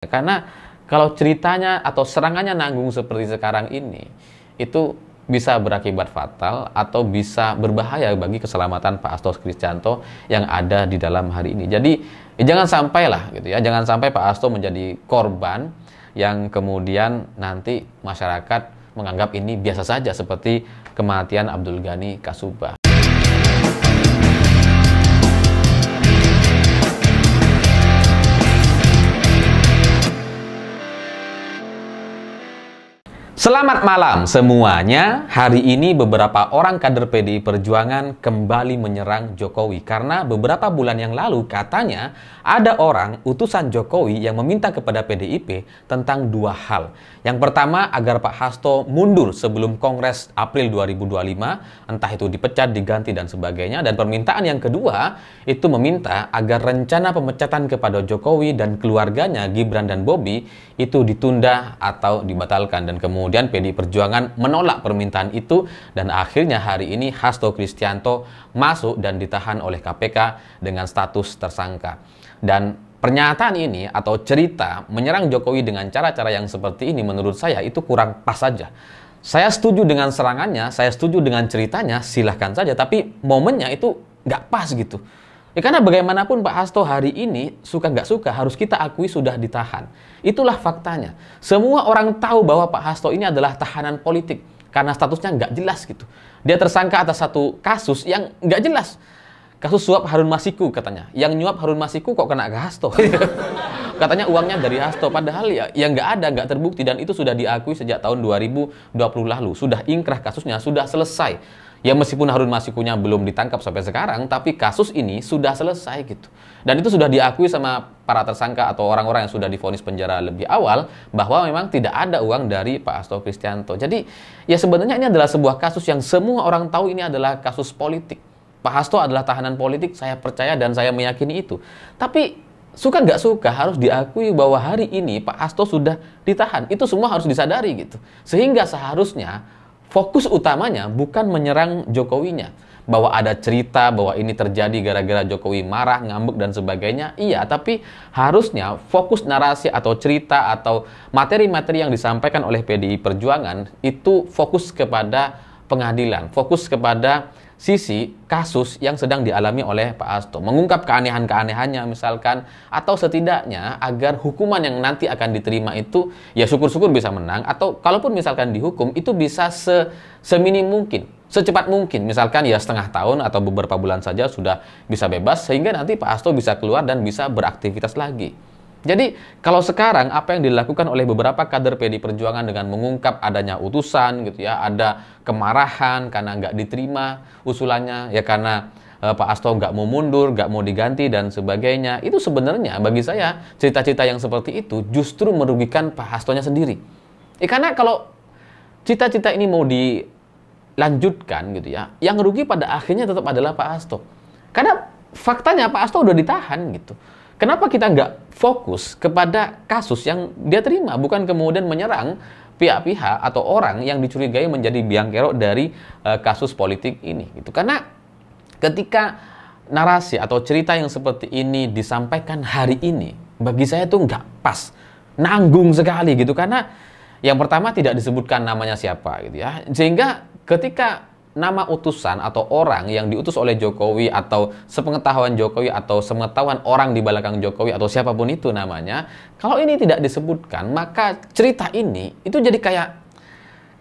Karena kalau ceritanya atau serangannya nanggung seperti sekarang ini, itu bisa berakibat fatal atau bisa berbahaya bagi keselamatan Pak Hasto Kristianto yang ada di dalam hari ini. Jadi jangan sampai lah gitu ya, jangan sampai Pak Hasto menjadi korban yang kemudian nanti masyarakat menganggap ini biasa saja seperti kematian Abdul Ghani Kasubah. Selamat malam semuanya. Hari ini beberapa orang kader PDI Perjuangan kembali menyerang Jokowi karena beberapa bulan yang lalu katanya ada orang utusan Jokowi yang meminta kepada PDIP tentang dua hal. Yang pertama, agar Pak Hasto mundur sebelum Kongres April 2025, entah itu dipecat, diganti dan sebagainya. Dan permintaan yang kedua itu meminta agar rencana pemecatan kepada Jokowi dan keluarganya Gibran dan Bobi itu ditunda atau dibatalkan. Dan kemudian PDI Perjuangan menolak permintaan itu dan akhirnya hari ini Hasto Kristianto masuk dan ditahan oleh KPK dengan status tersangka. Dan pernyataan ini atau cerita menyerang Jokowi dengan cara-cara yang seperti ini menurut saya itu kurang pas saja. Saya setuju dengan serangannya, saya setuju dengan ceritanya, silahkan saja, tapi momennya itu nggak pas gitu. Ya, karena bagaimanapun Pak Hasto hari ini, suka nggak suka, harus kita akui sudah ditahan. Itulah faktanya. Semua orang tahu bahwa Pak Hasto ini adalah tahanan politik, karena statusnya nggak jelas gitu. Dia tersangka atas satu kasus yang nggak jelas. Kasus suap Harun Masiku katanya. Yang nyuap Harun Masiku kok kena ke Hasto? Katanya uangnya dari Hasto. Padahal ya nggak ada, nggak terbukti. Dan itu sudah diakui sejak tahun 2020 lalu. Sudah ingkrah kasusnya, sudah selesai. Ya meskipun Harun Masikunya belum ditangkap sampai sekarang, tapi kasus ini sudah selesai gitu. Dan itu sudah diakui sama para tersangka atau orang-orang yang sudah divonis penjara lebih awal, bahwa memang tidak ada uang dari Pak Hasto Kristianto. Jadi ya sebenarnya ini adalah sebuah kasus yang semua orang tahu ini adalah kasus politik. Pak Hasto adalah tahanan politik, saya percaya dan saya meyakini itu. Tapi suka nggak suka harus diakui bahwa hari ini Pak Hasto sudah ditahan. Itu semua harus disadari gitu. Sehingga seharusnya fokus utamanya bukan menyerang Jokowinya. Bahwa ada cerita bahwa ini terjadi gara-gara Jokowi marah, ngambek dan sebagainya. Iya, tapi harusnya fokus narasi atau cerita atau materi-materi yang disampaikan oleh PDI Perjuangan itu fokus kepada pengadilan, fokus kepada sisi kasus yang sedang dialami oleh Pak Hasto. Mengungkap keanehan-keanehannya misalkan, atau setidaknya agar hukuman yang nanti akan diterima itu ya syukur-syukur bisa menang, atau kalaupun misalkan dihukum itu bisa seminim mungkin, secepat mungkin, misalkan ya setengah tahun atau beberapa bulan saja sudah bisa bebas, sehingga nanti Pak Hasto bisa keluar dan bisa beraktivitas lagi. Jadi kalau sekarang apa yang dilakukan oleh beberapa kader PDI Perjuangan dengan mengungkap adanya utusan gitu ya, ada kemarahan karena nggak diterima usulannya, ya karena Pak Hasto nggak mau mundur, nggak mau diganti dan sebagainya, itu sebenarnya bagi saya cerita-cerita yang seperti itu justru merugikan Pak Hastonya sendiri. Karena kalau cita-cita ini mau dilanjutkan gitu ya, yang rugi pada akhirnya tetap adalah Pak Hasto. Karena faktanya Pak Hasto udah ditahan gitu. Kenapa kita nggak fokus kepada kasus yang dia terima, bukan kemudian menyerang pihak-pihak atau orang yang dicurigai menjadi biang kerok dari kasus politik ini gitu. Karena ketika narasi atau cerita yang seperti ini disampaikan hari ini, bagi saya itu nggak pas, nanggung sekali gitu. Karena yang pertama tidak disebutkan namanya siapa gitu ya, sehingga ketika nama utusan atau orang yang diutus oleh Jokowi atau sepengetahuan Jokowi atau sepengetahuan orang di belakang Jokowi atau siapapun itu namanya, kalau ini tidak disebutkan, maka cerita ini itu jadi kayak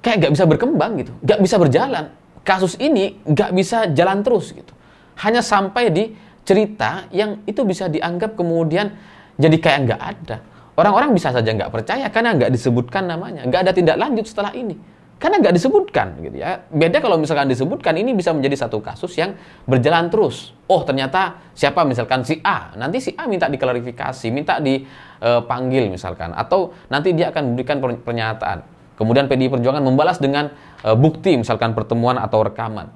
nggak bisa berkembang gitu, nggak bisa berjalan. Kasus ini nggak bisa jalan terus gitu. Hanya sampai di cerita yang itu bisa dianggap kemudian jadi kayak nggak ada. Orang-orang bisa saja nggak percaya karena nggak disebutkan namanya, nggak ada tindak lanjut setelah ini. Karena nggak disebutkan gitu ya. Beda kalau misalkan disebutkan, ini bisa menjadi satu kasus yang berjalan terus. Oh ternyata siapa misalkan si A, nanti si A minta diklarifikasi, minta dipanggil misalkan, atau nanti dia akan memberikan pernyataan. Kemudian PDI Perjuangan membalas dengan bukti misalkan pertemuan atau rekaman.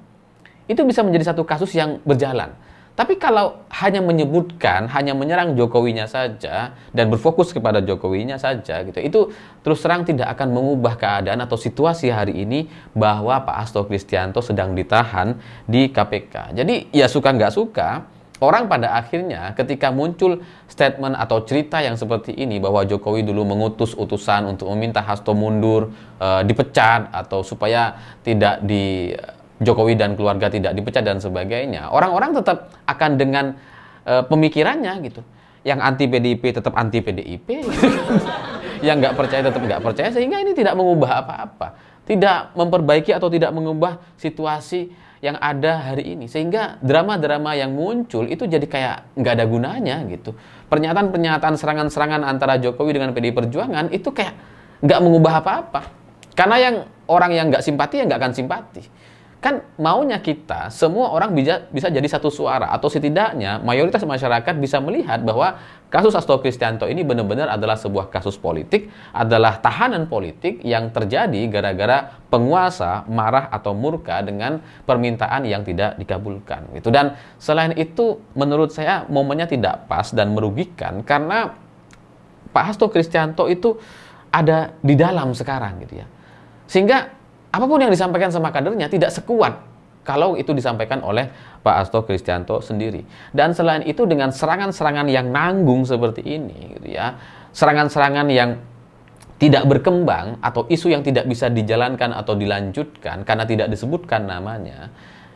Itu bisa menjadi satu kasus yang berjalan. Tapi kalau hanya menyebutkan, hanya menyerang Jokowinya saja dan berfokus kepada Jokowinya saja gitu, itu terus terang tidak akan mengubah keadaan atau situasi hari ini bahwa Pak Hasto Kristianto sedang ditahan di KPK. Jadi ya suka nggak suka, orang pada akhirnya ketika muncul statement atau cerita yang seperti ini bahwa Jokowi dulu mengutus utusan untuk meminta Hasto mundur, dipecat, atau supaya tidak Jokowi dan keluarga tidak dipecat dan sebagainya, orang-orang tetap akan dengan pemikirannya gitu. Yang anti PDIP tetap anti PDIP, gitu. Yang nggak percaya tetap nggak percaya, sehingga ini tidak mengubah apa-apa, tidak memperbaiki atau tidak mengubah situasi yang ada hari ini, sehingga drama-drama yang muncul itu jadi kayak nggak ada gunanya gitu. Pernyataan-pernyataan serangan-serangan antara Jokowi dengan PDI Perjuangan itu kayak nggak mengubah apa-apa, karena yang orang yang nggak simpati ya nggak akan simpati. Kan maunya kita, semua orang bisa jadi satu suara, atau setidaknya mayoritas masyarakat bisa melihat bahwa kasus Hasto Kristianto ini benar-benar adalah sebuah kasus politik, adalah tahanan politik yang terjadi gara-gara penguasa marah atau murka dengan permintaan yang tidak dikabulkan. Gitu. Dan selain itu, menurut saya momennya tidak pas dan merugikan, karena Pak Hasto Kristianto itu ada di dalam sekarang, gitu ya. Sehingga apapun yang disampaikan sama kadernya tidak sekuat kalau itu disampaikan oleh Pak Hasto Kristianto sendiri. Dan selain itu, dengan serangan-serangan yang nanggung seperti ini, gitu ya, serangan-serangan yang tidak berkembang atau isu yang tidak bisa dijalankan atau dilanjutkan karena tidak disebutkan namanya,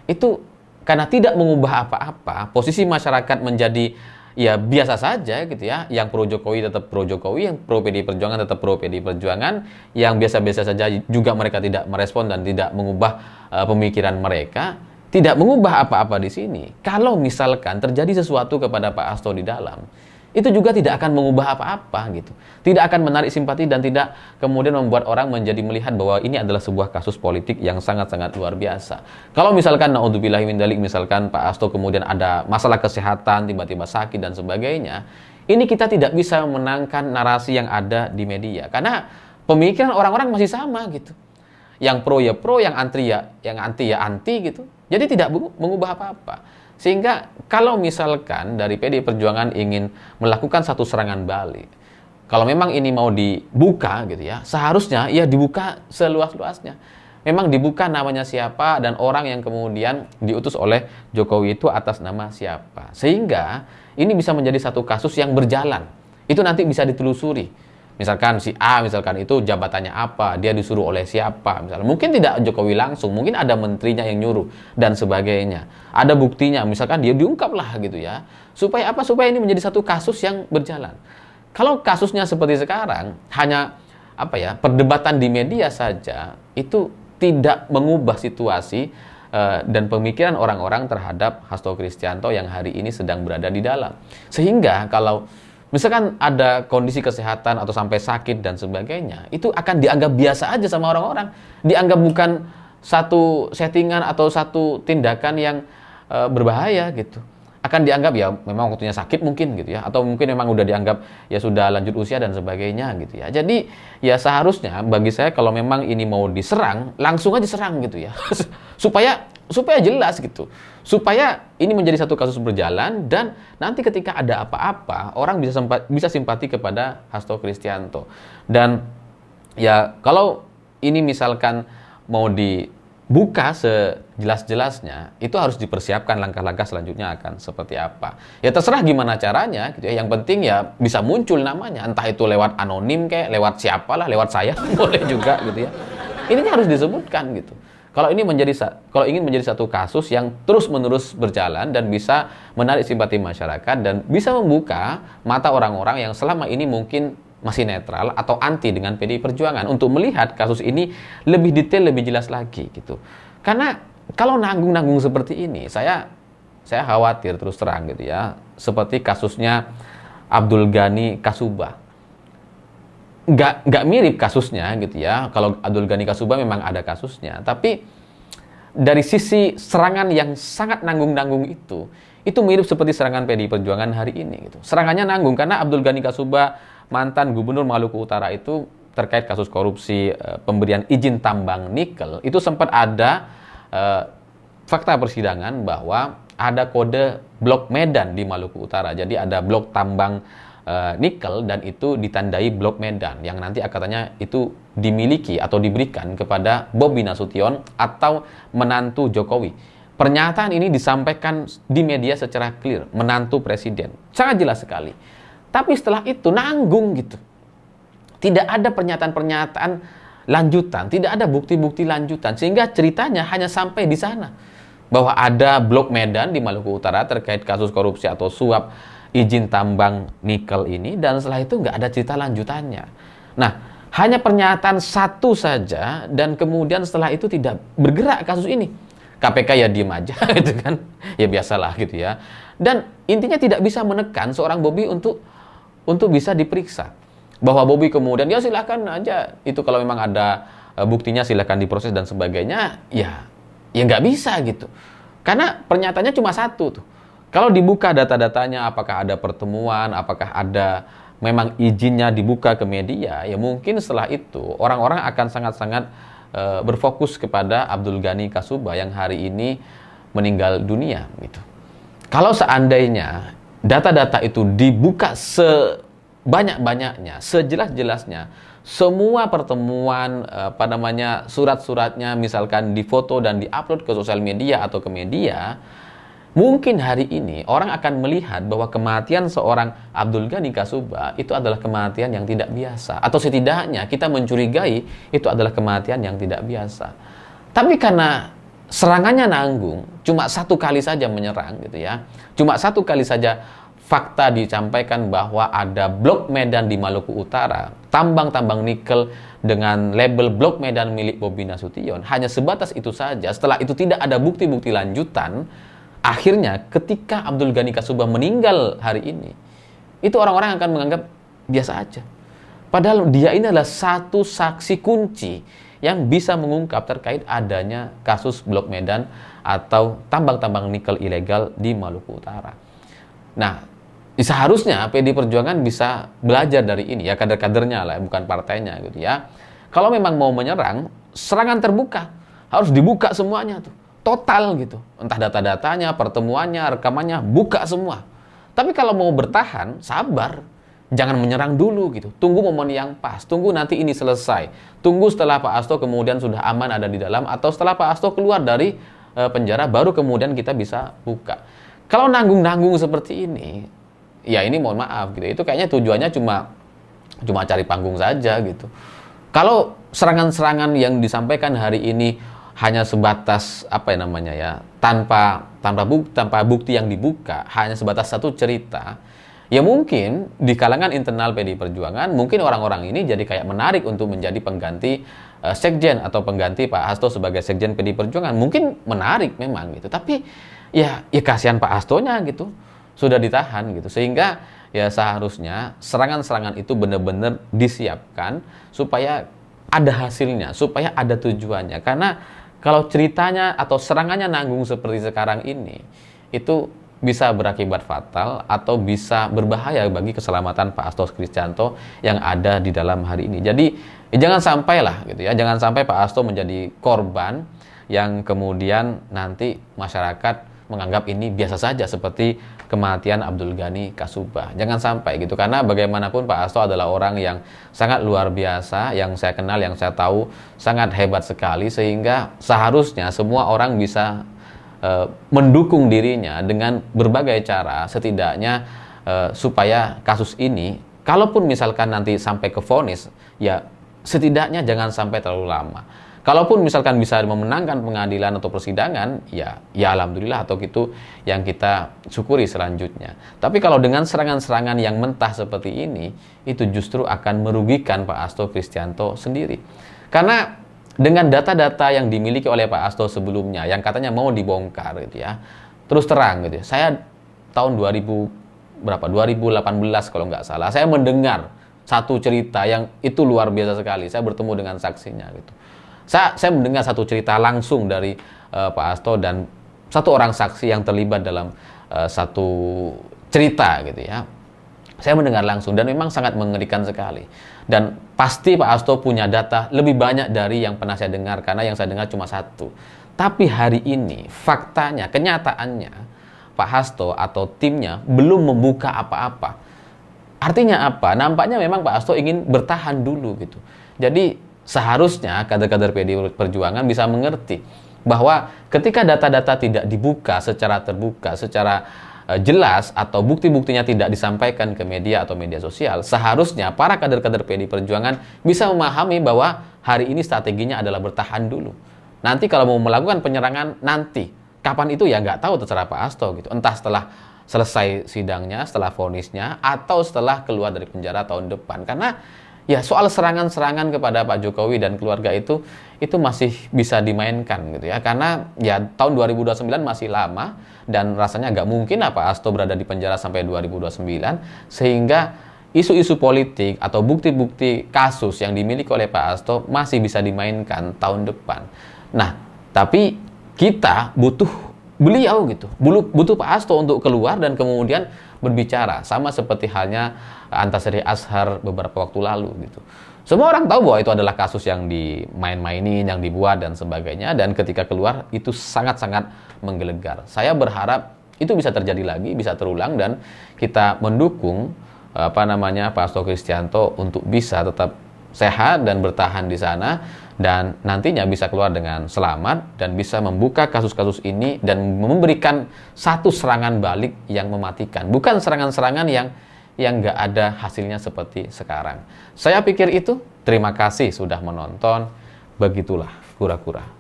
itu karena tidak mengubah apa-apa, posisi masyarakat menjadi ya biasa saja gitu ya. Yang pro Jokowi tetap pro Jokowi, yang pro PDI Perjuangan tetap pro PDI Perjuangan, yang biasa-biasa saja juga mereka tidak merespon dan tidak mengubah pemikiran mereka, tidak mengubah apa-apa di sini. Kalau misalkan terjadi sesuatu kepada Pak Hasto di dalam, itu juga tidak akan mengubah apa-apa gitu. Tidak akan menarik simpati dan tidak kemudian membuat orang menjadi melihat bahwa ini adalah sebuah kasus politik yang sangat-sangat luar biasa. Kalau misalkan naudzubillahi min dzalik, misalkan Pak Hasto kemudian ada masalah kesehatan, tiba-tiba sakit dan sebagainya, ini kita tidak bisa memenangkan narasi yang ada di media, karena pemikiran orang-orang masih sama gitu. Yang pro ya pro, yang anti ya anti gitu. Jadi tidak mengubah apa-apa. Sehingga kalau misalkan dari PDI Perjuangan ingin melakukan satu serangan balik, kalau memang ini mau dibuka gitu ya, seharusnya ya dibuka seluas-luasnya. Memang dibuka namanya siapa dan orang yang kemudian diutus oleh Jokowi itu atas nama siapa. Sehingga ini bisa menjadi satu kasus yang berjalan. Itu nanti bisa ditelusuri. Misalkan si A, misalkan itu jabatannya apa, dia disuruh oleh siapa, misalnya. Mungkin tidak Jokowi langsung, mungkin ada menterinya yang nyuruh, dan sebagainya. Ada buktinya, misalkan dia diungkap lah gitu ya. Supaya apa? Supaya ini menjadi satu kasus yang berjalan. Kalau kasusnya seperti sekarang, hanya perdebatan di media saja, itu tidak mengubah situasi dan pemikiran orang-orang terhadap Hasto Kristianto yang hari ini sedang berada di dalam. Sehingga kalau misalkan ada kondisi kesehatan atau sampai sakit dan sebagainya, itu akan dianggap biasa aja sama orang-orang. Dianggap bukan satu settingan atau satu tindakan yang berbahaya gitu. Akan dianggap ya memang waktunya sakit mungkin gitu ya. Atau mungkin memang udah dianggap ya sudah lanjut usia dan sebagainya gitu ya. Jadi ya seharusnya bagi saya kalau memang ini mau diserang, langsung aja serang gitu ya. supaya jelas gitu. Supaya ini menjadi satu kasus berjalan, dan nanti ketika ada apa-apa, orang bisa simpati kepada Hasto Kristianto. Dan ya kalau ini misalkan mau dibuka sejelas-jelasnya, itu harus dipersiapkan langkah-langkah selanjutnya akan seperti apa. Ya terserah gimana caranya gitu ya. Yang penting ya bisa muncul namanya, entah itu lewat anonim kayak lewat siapalah, lewat saya boleh juga gitu ya. Ini harus disebutkan gitu. Kalau ingin menjadi satu kasus yang terus-menerus berjalan dan bisa menarik simpati masyarakat dan bisa membuka mata orang-orang yang selama ini mungkin masih netral atau anti dengan PDI Perjuangan untuk melihat kasus ini lebih detail, lebih jelas lagi gitu. Karena kalau nanggung-nanggung seperti ini, saya khawatir terus terang gitu ya, seperti kasusnya Abdul Ghani Kasubah. Nggak mirip kasusnya gitu ya. Kalau Abdul Ghani Kasubah memang ada kasusnya, tapi dari sisi serangan yang sangat nanggung-nanggung itu mirip seperti serangan PDI Perjuangan hari ini gitu. Serangannya nanggung karena Abdul Ghani Kasubah, mantan Gubernur Maluku Utara itu terkait kasus korupsi pemberian izin tambang nikel, itu sempat ada fakta persidangan bahwa ada kode blok Medan di Maluku Utara. Jadi ada blok tambang nikel dan itu ditandai blok Medan yang nanti katanya itu dimiliki atau diberikan kepada Bobi Nasution atau menantu Jokowi. Pernyataan ini disampaikan di media secara clear, menantu presiden. Sangat jelas sekali. Tapi setelah itu nanggung gitu. Tidak ada pernyataan-pernyataan lanjutan, tidak ada bukti-bukti lanjutan. Sehingga ceritanya hanya sampai di sana. Bahwa ada Blok Medan di Maluku Utara terkait kasus korupsi atau suap izin tambang nikel ini. Dan setelah itu nggak ada cerita lanjutannya. Nah, hanya pernyataan satu saja dan kemudian setelah itu tidak bergerak kasus ini. KPK ya diem aja gitu kan. Ya biasalah gitu ya. Dan intinya tidak bisa menekan seorang Bobby untuk bisa diperiksa. Bahwa Bobby kemudian ya silakan aja itu kalau memang ada buktinya silakan diproses dan sebagainya, ya nggak bisa gitu. Karena pernyataannya cuma satu tuh. Kalau dibuka data-datanya apakah ada pertemuan, apakah ada memang izinnya dibuka ke media, ya mungkin setelah itu orang-orang akan sangat-sangat berfokus kepada Abdul Ghani Kasubah yang hari ini meninggal dunia gitu. Kalau seandainya data-data itu dibuka sebanyak-banyaknya, sejelas-jelasnya, semua pertemuan surat-suratnya misalkan difoto dan diupload ke sosial media atau ke media, mungkin hari ini orang akan melihat bahwa kematian seorang Abdul Ghani Kasubah itu adalah kematian yang tidak biasa. Atau setidaknya kita mencurigai itu adalah kematian yang tidak biasa. Tapi karena serangannya nanggung, cuma satu kali saja menyerang gitu ya. Cuma satu kali saja fakta disampaikan bahwa ada Blok Medan di Maluku Utara, tambang-tambang nikel dengan label Blok Medan milik Bobi Nasution. Hanya sebatas itu saja. Setelah itu tidak ada bukti-bukti lanjutan. Akhirnya ketika Abdul Ghani Kasubah meninggal hari ini, itu orang-orang akan menganggap biasa aja. Padahal dia ini adalah satu saksi kunci yang bisa mengungkap terkait adanya kasus Blok Medan atau tambang-tambang nikel ilegal di Maluku Utara. Nah, seharusnya PD Perjuangan bisa belajar dari ini ya, kader-kadernya lah, bukan partainya gitu ya. Kalau memang mau menyerang, serangan terbuka, harus dibuka semuanya tuh. Total gitu, entah data-datanya, pertemuannya, rekamannya, buka semua. Tapi kalau mau bertahan, sabar, jangan menyerang dulu gitu. Tunggu momen yang pas, tunggu nanti ini selesai. Tunggu setelah Pak Hasto kemudian sudah aman ada di dalam, atau setelah Pak Hasto keluar dari penjara, baru kemudian kita bisa buka. Kalau nanggung-nanggung seperti ini, ya ini mohon maaf gitu. Itu kayaknya tujuannya cuma cari panggung saja gitu. Kalau serangan-serangan yang disampaikan hari ini hanya sebatas tanpa bukti yang dibuka, hanya sebatas satu cerita, ya mungkin di kalangan internal PDI Perjuangan mungkin orang-orang ini jadi kayak menarik untuk menjadi pengganti sekjen atau pengganti Pak Hasto sebagai sekjen PDI Perjuangan. Mungkin menarik memang gitu, tapi ya kasihan Pak Hastonya gitu, sudah ditahan gitu. Sehingga ya seharusnya serangan-serangan itu benar-benar disiapkan supaya ada hasilnya, supaya ada tujuannya. Karena kalau ceritanya atau serangannya nanggung seperti sekarang ini, itu bisa berakibat fatal atau bisa berbahaya bagi keselamatan Pak Hasto Kristianto yang ada di dalam hari ini. Jadi jangan sampai lah gitu ya, jangan sampai Pak Hasto menjadi korban yang kemudian nanti masyarakat menganggap ini biasa saja seperti kematian Abdul Ghani Kasubah. Jangan sampai gitu, karena bagaimanapun Pak Hasto adalah orang yang sangat luar biasa, yang saya kenal, yang saya tahu sangat hebat sekali, sehingga seharusnya semua orang bisa mendukung dirinya dengan berbagai cara, setidaknya supaya kasus ini, kalaupun misalkan nanti sampai ke vonis, ya setidaknya jangan sampai terlalu lama. Kalaupun misalkan bisa memenangkan pengadilan atau persidangan, ya alhamdulillah, atau gitu yang kita syukuri selanjutnya. Tapi kalau dengan serangan-serangan yang mentah seperti ini, itu justru akan merugikan Pak Hasto Kristianto sendiri. Karena dengan data-data yang dimiliki oleh Pak Hasto sebelumnya, yang katanya mau dibongkar gitu ya, terus terang gitu ya, saya tahun 2018 kalau nggak salah, saya mendengar satu cerita yang itu luar biasa sekali. Saya bertemu dengan saksinya gitu. Saya mendengar satu cerita langsung dari Pak Hasto dan satu orang saksi yang terlibat dalam satu cerita gitu ya. Saya mendengar langsung dan memang sangat mengerikan sekali. Dan pasti Pak Hasto punya data lebih banyak dari yang pernah saya dengar, karena yang saya dengar cuma satu. Tapi hari ini faktanya, kenyataannya, Pak Hasto atau timnya belum membuka apa-apa. Artinya apa? Nampaknya memang Pak Hasto ingin bertahan dulu gitu. Jadi seharusnya kader-kader PDI Perjuangan bisa mengerti bahwa ketika data-data tidak dibuka secara terbuka, secara jelas, atau bukti-buktinya tidak disampaikan ke media atau media sosial, seharusnya para kader-kader PDI Perjuangan bisa memahami bahwa hari ini strateginya adalah bertahan dulu. Nanti kalau mau melakukan penyerangan, nanti kapan itu ya nggak tahu, terserah Pak Hasto gitu. Entah setelah selesai sidangnya, setelah vonisnya, atau setelah keluar dari penjara tahun depan. Karena ya soal serangan-serangan kepada Pak Jokowi dan keluarga itu masih bisa dimainkan gitu ya. Karena ya tahun 2029 masih lama dan rasanya nggak mungkin Pak Hasto berada di penjara sampai 2029, sehingga isu-isu politik atau bukti-bukti kasus yang dimiliki oleh Pak Hasto masih bisa dimainkan tahun depan. Nah, tapi kita butuh beliau gitu, butuh Pak Hasto untuk keluar dan kemudian berbicara, sama seperti halnya Antasari Ashar beberapa waktu lalu gitu. Semua orang tahu bahwa itu adalah kasus yang dimain-mainin, yang dibuat dan sebagainya, dan ketika keluar itu sangat-sangat menggelegar. Saya berharap itu bisa terjadi lagi, bisa terulang, dan kita mendukung Pak Hasto Kristianto untuk bisa tetap sehat dan bertahan di sana, dan nantinya bisa keluar dengan selamat dan bisa membuka kasus-kasus ini dan memberikan satu serangan balik yang mematikan, bukan serangan-serangan yang nggak ada hasilnya seperti sekarang. Saya pikir itu. Terima kasih sudah menonton. Begitulah kura-kura.